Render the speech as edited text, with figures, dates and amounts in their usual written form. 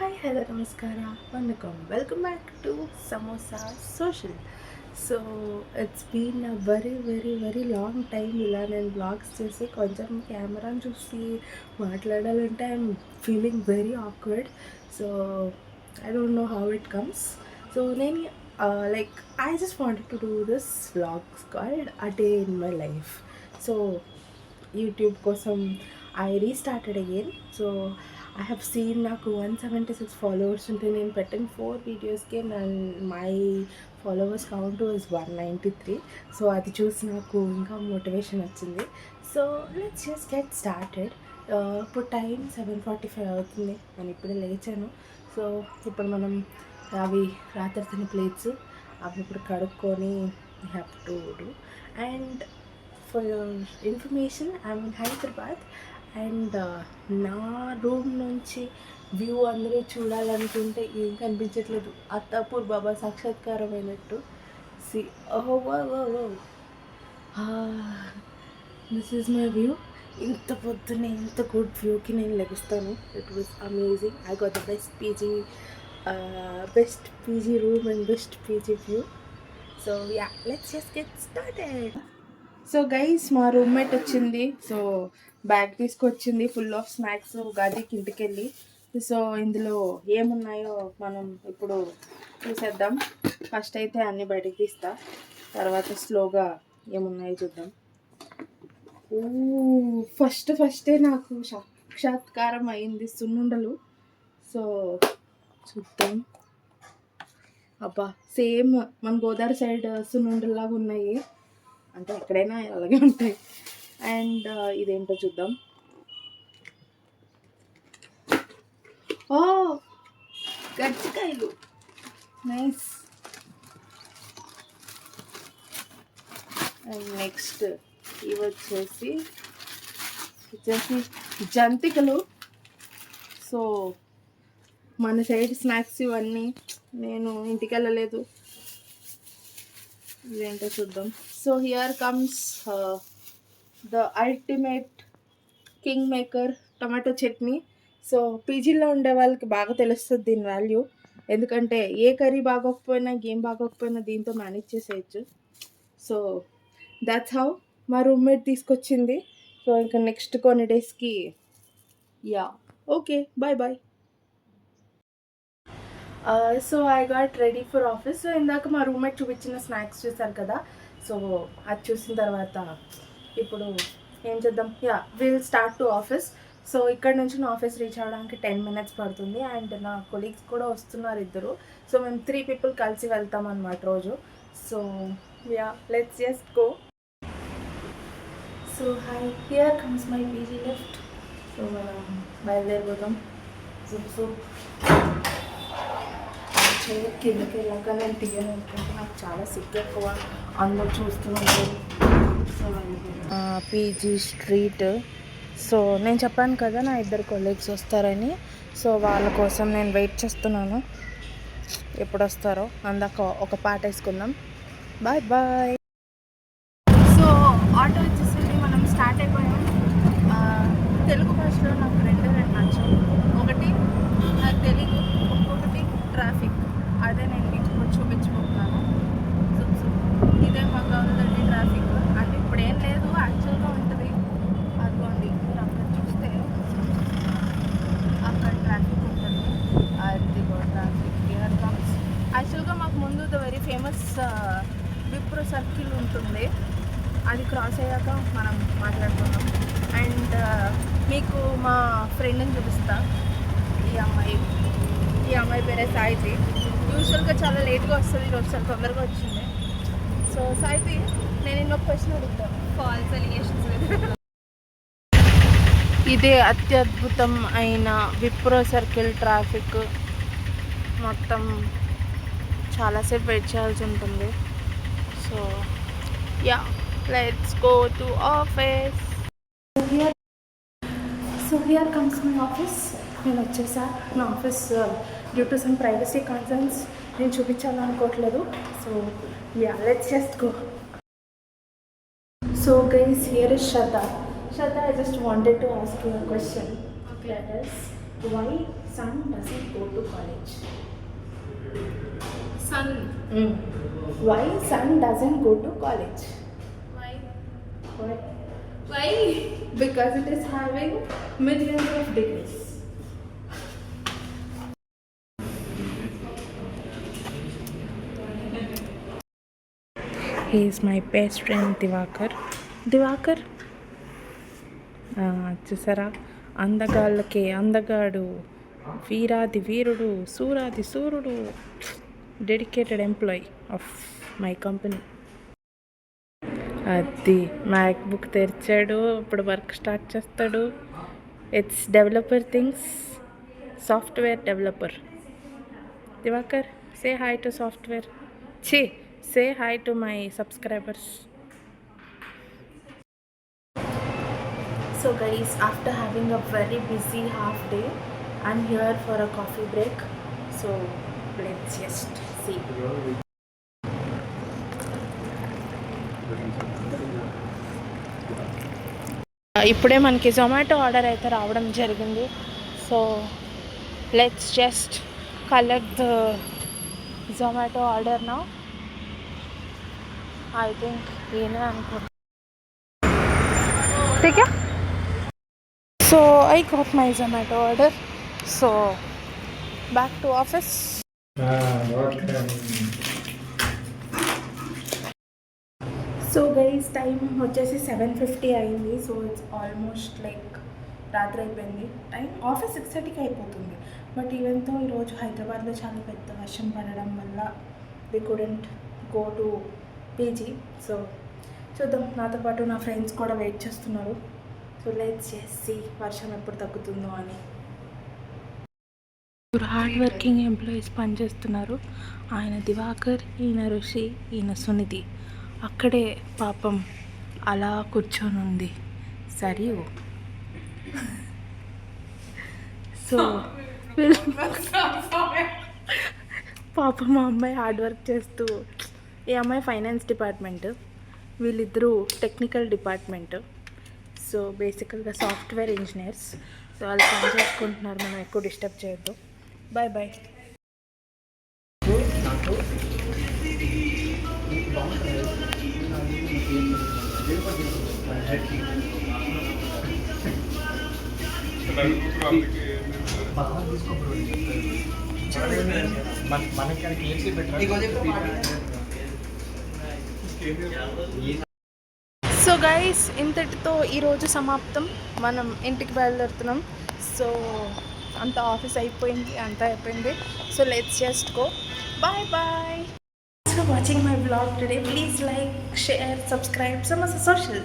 Hi, hello, namaskara, vanakkam. Welcome back to Samosa Social. So it's been a very long time ఇలా నేను blogs చేసి కొంచెం కెమెరాని చూసి మాట్లాడాలంటే I'm feeling very awkward. So I don't know how it comes. So నేను like I just wanted to do this vlogs called a day in my life. So YouTube కోసం I restarted again. So I have seen నాకు 176 followers ఉంటే నేను పెట్టిన 4 వీడియోస్కే my followers count was 193. So అది చూసి నాకు ఇంకా మోటివేషన్ వచ్చింది. So let's just get started. ఇప్పుడు టైం 7:45 అవుతుంది. నేను ఇప్పుడే లేచాను. సో ఇప్పుడు మనం అవి రాత్రి తిన్న ప్లేట్స్ అవి ఇప్పుడు కడుక్కొని we have to do. And for your information I'm in Hyderabad. And నా రూమ్ నుంచి వ్యూ అందరూ చూడాలనుకుంటే ఏం కనిపించట్లేదు. అత్తాపూర్ బాబా సాక్షాత్కారం అయినట్టు. See this is my view. ఇంత పొద్దున్నే ఇంత గుడ్ వ్యూకి నేను లెగుస్తాను. It was amazing. I got the best PG room and best PG view. So yeah, let's just get started. So guys, మా రూమ్మేట్ వచ్చింది. సో బ్యాగ్ తీసుకొచ్చింది ఫుల్ ఆఫ్ స్నాక్స్ ఉగాదికి ఇంటికి వెళ్ళి. సో ఇందులో ఏమున్నాయో మనం ఇప్పుడు చూసేద్దాం. ఫస్ట్ అయితే అన్నీ బయటకు తీస్తా, తర్వాత స్లోగా ఏమున్నాయో చూద్దాం. ఫస్టే నాకు సాక్షాత్కారం అయింది సున్నుండలు. సో చూద్దాం. అబ్బా, సేమ్ మన గోదావరి సైడ్ సున్నుండలాగా ఉన్నాయి, అంటే ఎక్కడైనా అలాగే ఉంటాయి. అండ్ ఇదేంటో చూద్దాం. ఓ గజ్జికాయలు, నైస్. అండ్ నెక్స్ట్ ఇవి వచ్చేసి జంతికలు. సో మన సైడ్ స్నాక్స్ ఇవన్నీ. నేను ఇంటికి వెళ్ళలేదు. ఇదేంటో చూద్దాం. So here comes the ultimate king maker tomato chutney. So పీజీలో ఉండే వాళ్ళకి బాగా తెలుస్తుంది దీని వాల్యూ. ఎందుకంటే ఏ కర్రీ బాగోకపోయినా ఏం బాగోకపోయినా దీంతో మేనేజ్ చేసేయచ్చు. సో దాట్స్ హౌ మా రూమ్మేట్ తీసుకొచ్చింది. సో ఇంకా నెక్స్ట్ కొన్ని డేస్కి yeah okay bye bye. So I got ready for office. So ఇందాక మా రూమ్మేట్ చూపించిన స్నాక్స్ చూసారు కదా. సో అది చూసిన తర్వాత ఇప్పుడు ఏం చేద్దాం. Yeah, will start to office. So ఇక్కడ నుంచి నా ఆఫీస్ రీచ్ అవ్వడానికి 10 minutes పడుతుంది. అండ్ నా కొలీగ్స్ కూడా వస్తున్నారు ఇద్దరు. సో మేము 3 people కలిసి వెళ్తాం అన్నమాట రోజు. So yeah, let's just go. So high, here comes my PG lift. So మనం బయలుదేరిపోతాం. సో కిందకి వెళ్ళాక నేను తీయను, ఎందుకంటే నాకు చాలా సిగ్గు ఎక్కువ అందరూ చూస్తున్నాను. So PG street. సో నేను చెప్పాను కదా నా ఇద్దరు కొలీగ్స్ వస్తారని. సో వాళ్ళ కోసం నేను వెయిట్ చేస్తున్నాను, ఎప్పుడు వస్తారో. అందాక ఒక పాట వేసుకుందాం. Bye bye. సో ఆటో వచ్చేసరికి మనం స్టార్ట్ అయిపోయాం. తెలుగు భాషలో నాకు రెండు నచ్చాయి. ఒకటి తెలుగు, ఇంకొకటి ట్రాఫిక్. అదే నేను మీకు చూపించుకుంటున్నాను. సో ఇదే మాకు కావాలండి ట్రాఫిక్. అంటే ఇప్పుడు ఏం లేదు, యాక్చువల్గా ఉంటుంది. అదిగోండి, మీరు అక్కడ చూస్తే అక్కడ ట్రాఫిక్ ఉంటుంది. అదిగో ట్రాఫిక్ హియర్ కమ్స్. యాక్చువల్గా మాకు ముందు the very famous Wipro circle ఉంటుంది. అది క్రాస్ అయ్యాక మనం మాట్లాడుకున్నాం. అండ్ మీకు మా ఫ్రెండ్ని చూపిస్తా. ఈ అమ్మాయి పేరే సాయితి. యూజువల్గా చాలా లేట్గా వస్తుంది, ఈరోజు చాలా తొందరగా వచ్చింది. సో సాయితి, నేను ఇంకొక క్వశ్చన్ అడుగుతాను. False allegations. ఇదే అత్యద్భుతం అయిన విప్రో సర్కిల్ ట్రాఫిక్. మొత్తం చాలాసేపు వెయిట్ చేయాల్సి ఉంటుంది. So yeah, let's go to office. So here comes my office. నేను వచ్చేసా. నా office due to some privacy concerns నేను చూపించాలనుకోవట్లేదు. So yeah, let's just go. So guys, here is Shraddha. Shraddha, I just wanted to ask you a question. Okay. That is, why son doesn't go to college. Sun. Why son doesn't go to college? Why? Why? Why? Because it is having millions of degrees. He is my best friend Divakar. చూసారా, అందగాళ్ళకి అందగాడు, వీరాది వీరుడు, సూరాది సూర్యుడు, dedicated employee of my company. అది MacBook తెరిచాడు, ఇప్పుడు work start చేస్తాడు. It's developer things, software developer. Divakar, say hi to software. Say hi to my subscribers. So guys, after having a very busy half day, I'm here for a coffee break. So let's just see. ఇప్పుడే మనకి Zomato order అయితే రావడం జరిగింది. So let's just collect the Zomato order now. I think ఈయనే అనుకుంటా. ठीक है, so I got my Zomato order, so back to office. So guys, time వచ్చేసి 7:50 అయింది. సో ఇట్స్ ఆల్మోస్ట్ లైక్ రాత్రి అయిపోయింది. టైం ఆఫీస్ 6:30కి అయిపోతుంది. బట్ ఈవెన్తో ఈరోజు హైదరాబాద్లో చాలా పెద్ద వర్షం పడడం వల్ల we couldn't go to PG. So చూద్దాం, నాతో పాటు నా ఫ్రెండ్స్ కూడా వెయిట్ చేస్తున్నారు. సో లెట్స్ చేసి వర్షం ఎప్పుడు తగ్గుతుందో అని. హార్డ్ వర్కింగ్ ఎంప్లాయీస్ పనిచేస్తున్నారు. ఆయన దివాకర్, ఈయన ఋషి, ఈయన సునిధి. అక్కడే పాపం అలా కూర్చొని ఉంది సరియు. సో పాపం మా అమ్మాయి హార్డ్ వర్క్ చేస్తూ, ఈ అమ్మాయి ఫైనాన్స్ డిపార్ట్మెంట్, వీళ్ళిద్దరూ టెక్నికల్ డిపార్ట్మెంట్. సో బేసికల్గా సాఫ్ట్వేర్ ఇంజనీర్స్. సో వాళ్ళు పని చేసుకుంటున్నారు, మనం ఎక్కువ డిస్టర్బ్ చేయొద్దు. Bye bye. సో గైస్, ఇంతటితో ఈరోజు సమాప్తం. మనం ఇంటికి బయలుదేరుతున్నాం. సో అంత ఆఫీస్ అయిపోయింది, అంతా అయిపోయింది. So let's just go. Bye bye. Thanks for watching my vlog today. Please like, share, subscribe. Samosa Social.